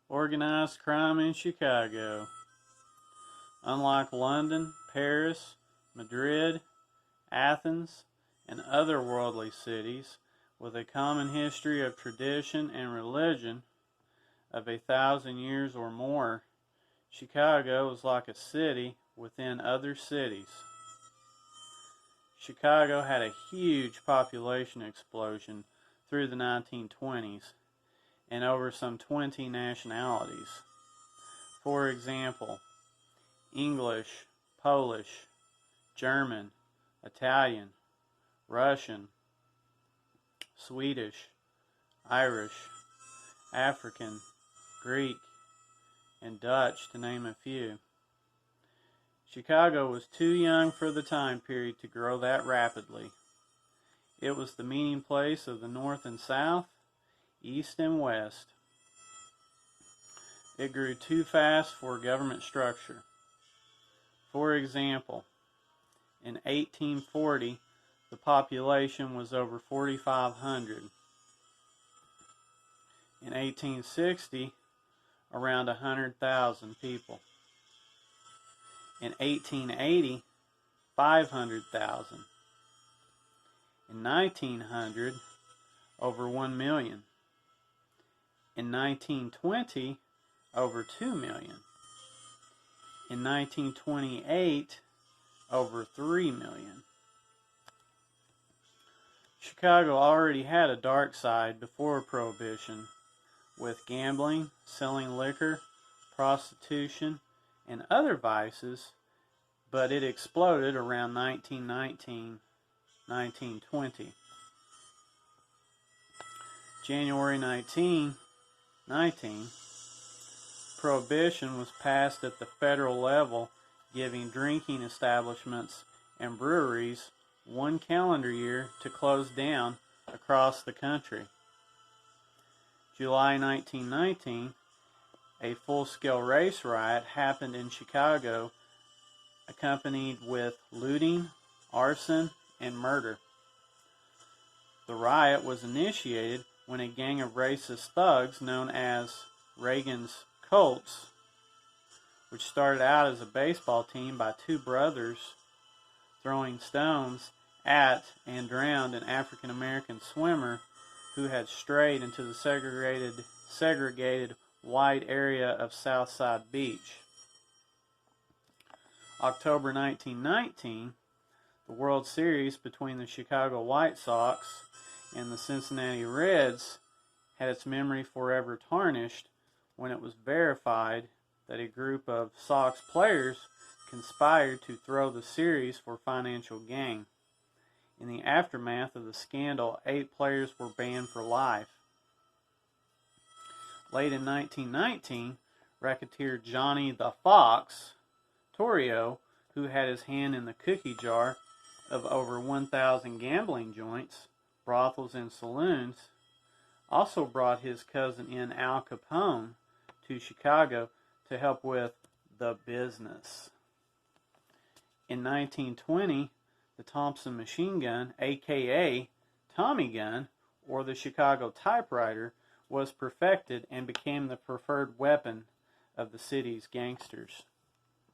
Organized crime in Chicago. Unlike London, Paris, Madrid, Athens, and other worldly cities with a common history of tradition and religion of 1,000 years or more, Chicago is like a city within other cities. Chicago had a huge population explosion through the 1920s and over some 20 nationalities. For example, English, Polish, German, Italian, Russian, Swedish, Irish, African, Greek, and Dutch, to name a few. Chicago was too young for the time period to grow that rapidly. It was the meeting place of the North and South, East and West. It grew too fast for government structure. For example, in 1840, the population was over 4,500. In 1860, around 100,000 people. In 1880, 500,000. In 1900, over 1 million. In 1920, over 2 million. In 1928, over 3 million. Chicago already had a dark side before Prohibition, with gambling, selling liquor, prostitution, and other vices, but it exploded around 1919, 1920. January 1919, Prohibition was passed at the federal level, giving drinking establishments and breweries 1 calendar year to close down across the country. July 1919, a full-scale race riot happened in Chicago, accompanied with looting, arson, and murder. The riot was initiated when a gang of racist thugs known as Reagan's Colts, which started out as a baseball team by 2 brothers throwing stones at and drowned an African-American swimmer who had strayed into the segregated white area of Southside Beach. October 1919, the World Series between the Chicago White Sox and the Cincinnati Reds had its memory forever tarnished when it was verified that a group of Sox players conspired to throw the series for financial gain. In the aftermath of the scandal, 8 players were banned for life. Late in 1919, racketeer Johnny the Fox Torrio, who had his hand in the cookie jar of over 1,000 gambling joints, brothels, and saloons, also brought his cousin in Al Capone to Chicago to help with the business. In 1920, the Thompson machine gun, aka Tommy gun, or the Chicago typewriter, was perfected and became the preferred weapon of the city's gangsters.